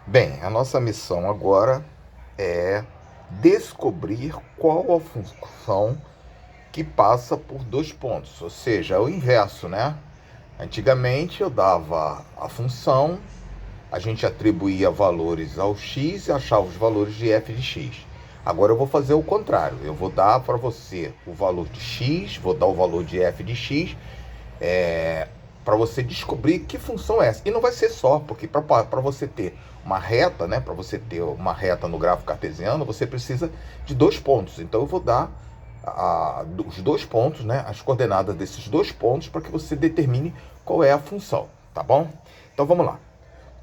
Bem, a nossa missão agora é descobrir qual a função que passa por dois pontos, ou seja, é o inverso, né? Antigamente eu dava a função, a gente atribuía valores ao x e achava os valores de f de x. Agora eu vou fazer o contrário, eu vou dar para você o valor de x, vou dar o valor de f de x, para você descobrir que função é essa. E não vai ser só, porque para você ter uma reta, né, para você ter uma reta no gráfico cartesiano, você precisa de dois pontos. Então eu vou dar os dois pontos, né, as coordenadas desses dois pontos para que você determine qual é a função, tá bom? Então vamos lá.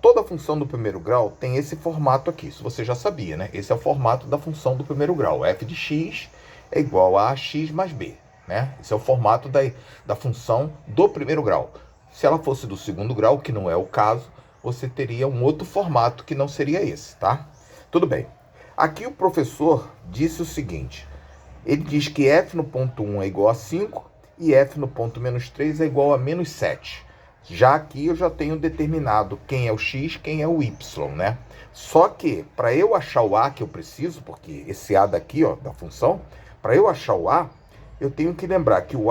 Toda função do primeiro grau tem esse formato aqui, isso você já sabia, né? Esse é o formato da função do primeiro grau. F de x é igual a x mais b, né? Esse é o formato da função do primeiro grau. Se ela fosse do segundo grau, que não é o caso, você teria um outro formato que não seria esse, tá? Tudo bem. Aqui o professor disse o seguinte, ele diz que f no ponto 1 é igual a 5 e f no ponto menos 3 é igual a menos 7. Já aqui eu já tenho determinado quem é o x, quem é o y, né? Só que para eu achar o a que eu preciso, porque esse a daqui, ó, da função, para eu achar o a, eu tenho que lembrar que o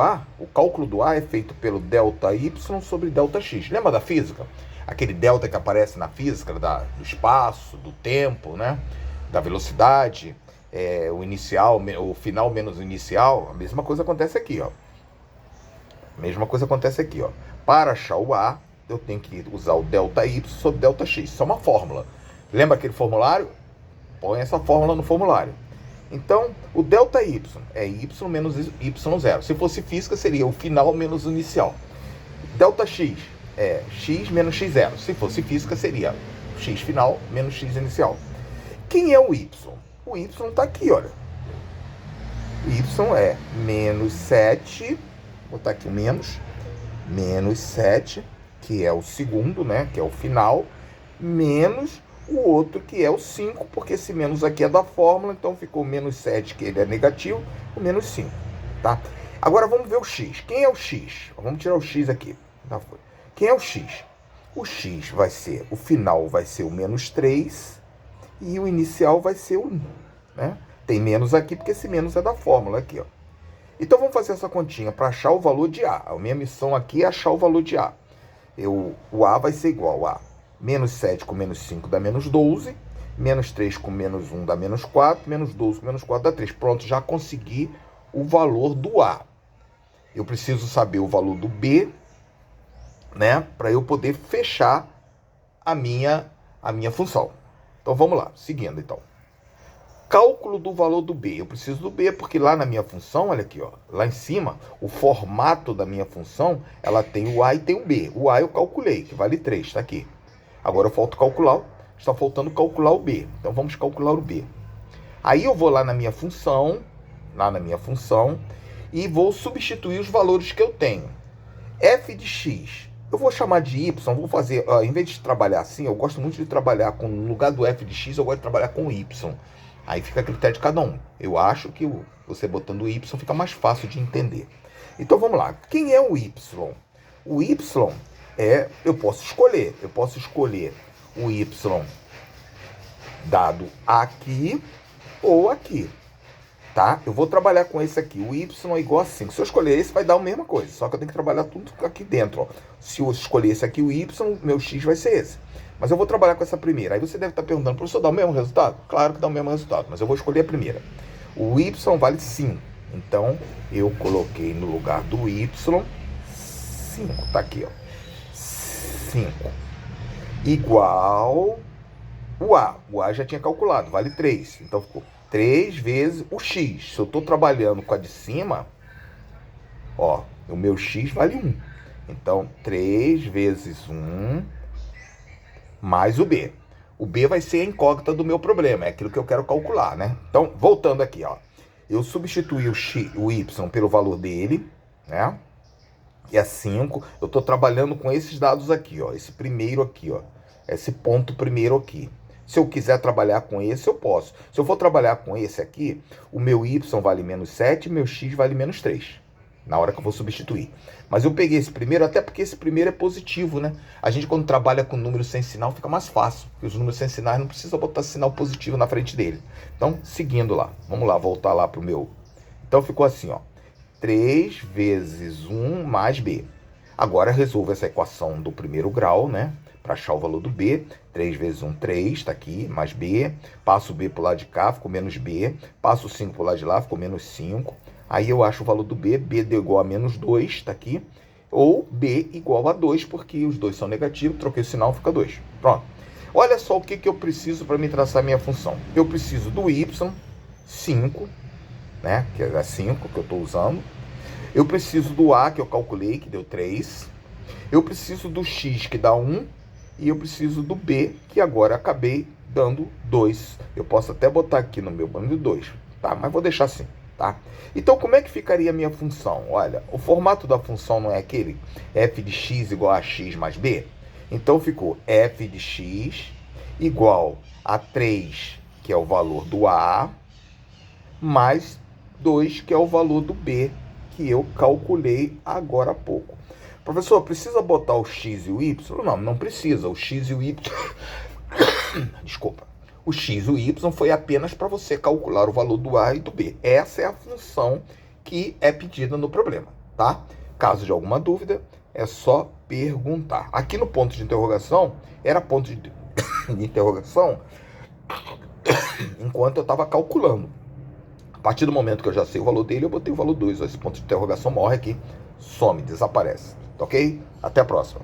cálculo do a é feito pelo delta y sobre delta x. Lembra da física? Aquele delta que aparece na física do espaço, do tempo, né? Da velocidade, o inicial, o final menos o inicial. A mesma coisa acontece aqui, ó. Mesma coisa acontece aqui, ó. Para achar o A, eu tenho que usar o delta Y sobre delta X. Isso é uma fórmula. Lembra aquele formulário? Põe essa fórmula no formulário. Então, o delta Y é Y menos Y0. Se fosse física, seria o final menos o inicial. Delta X é X menos X0. Se fosse física, seria X final menos X inicial. Quem é o Y? O Y está aqui, olha. O Y é menos 7, vou botar aqui o menos 7, que é o segundo, né, que é o final, menos o outro, que é o 5, porque esse menos aqui é da fórmula, então ficou menos 7, que ele é negativo, o menos 5, tá? Agora vamos ver o x. Quem é o x? Vamos tirar o x aqui. Quem é o x? O x vai ser, o final vai ser o menos 3 e o inicial vai ser o 1, né? Tem menos aqui porque esse menos é da fórmula aqui, ó. Então vamos fazer essa continha para achar o valor de A. A minha missão aqui é achar o valor de A. O A vai ser igual a menos 7 com menos 5 dá menos 12, menos 3 com menos 1 dá menos 4, menos 12 com menos 4 dá 3. Pronto, já consegui o valor do A. Eu preciso saber o valor do B, né, para eu poder fechar a minha função. Então vamos lá, seguindo então. Cálculo do valor do B. Eu preciso do B porque lá na minha função, olha aqui, ó, lá em cima, o formato da minha função, ela tem o A e tem o B. O A eu calculei, que vale 3, está aqui. Agora eu falta calcular, está faltando calcular o B. Então vamos calcular o B. Aí eu vou lá na minha função, e vou substituir os valores que eu tenho. F de x, eu vou chamar de y, vou fazer, em vez de trabalhar assim, eu gosto muito de trabalhar com, no lugar do f de x, eu gosto de trabalhar com y. Aí fica a critério de cada um. Eu acho que você botando o y fica mais fácil de entender. Então vamos lá. Quem é o y? O y eu posso escolher o y dado aqui ou aqui. Tá? Eu vou trabalhar com esse aqui. O y é igual a 5. Se eu escolher esse, vai dar a mesma coisa. Só que eu tenho que trabalhar tudo aqui dentro. Ó. Se eu escolher esse aqui, o y, meu x vai ser esse. Mas eu vou trabalhar com essa primeira. Aí você deve estar perguntando, professor, dá o mesmo resultado? Claro que dá o mesmo resultado, mas eu vou escolher a primeira. O y vale 5. Então, eu coloquei no lugar do y 5. Tá aqui, ó. 5. Igual o A. O A já tinha calculado, vale 3. Então, ficou 3 vezes o x. Se eu estou trabalhando com a de cima, ó, o meu x vale 1. Então, 3 vezes 1 mais o B. O B vai ser a incógnita do meu problema, é aquilo que eu quero calcular, né? Então, voltando aqui, ó. Eu substituí o y pelo valor dele, né? Que é 5. Eu estou trabalhando com esses dados aqui, ó. Esse primeiro aqui, ó. Esse ponto primeiro aqui. Se eu quiser trabalhar com esse, eu posso. Se eu for trabalhar com esse aqui, o meu y vale menos 7, meu x vale menos 3. na hora que eu vou substituir. Mas eu peguei esse primeiro, até porque esse primeiro é positivo, né? A gente, quando trabalha com números sem sinal, fica mais fácil, porque os números sem sinais não precisa botar sinal positivo na frente dele. Então, seguindo lá, vamos lá, voltar lá pro meu. Então ficou assim, ó, 3 vezes 1 mais b. Agora resolvo essa equação do primeiro grau, né? Para achar o valor do b. 3 vezes 1, 3, tá aqui, mais b. Passo o b pro lado de cá, ficou menos b. Passo o 5 pro lado de lá, ficou menos 5. Aí eu acho o valor do b. B deu igual a menos 2, tá aqui. Ou b igual a 2, porque os dois são negativos. Troquei o sinal, fica 2. Pronto. Olha só o que eu preciso para me traçar minha função. Eu preciso do y, 5, né? Que é 5 que eu estou usando. Eu preciso do a, que eu calculei, que deu 3. Eu preciso do x, que dá 1. E eu preciso do b, que agora acabei dando 2. Eu posso até botar aqui no meu bando 2, tá? Mas vou deixar assim, tá? Então, como é que ficaria a minha função? Olha, o formato da função não é aquele f de x igual a x mais b? Então, ficou f de x igual a 3, que é o valor do a, mais 2, que é o valor do b, que eu calculei agora há pouco. Professor, precisa botar o x e o y? Não, não precisa. O x e o y... Desculpa. O x e o y foi apenas para você calcular o valor do a e do b. Essa é a função que é pedida no problema, tá? Caso de alguma dúvida, é só perguntar. Aqui no ponto de interrogação, era ponto de interrogação enquanto eu estava calculando. A partir do momento que eu já sei o valor dele, eu botei o valor 2. Esse ponto de interrogação morre aqui, some, desaparece. Ok? Até a próxima.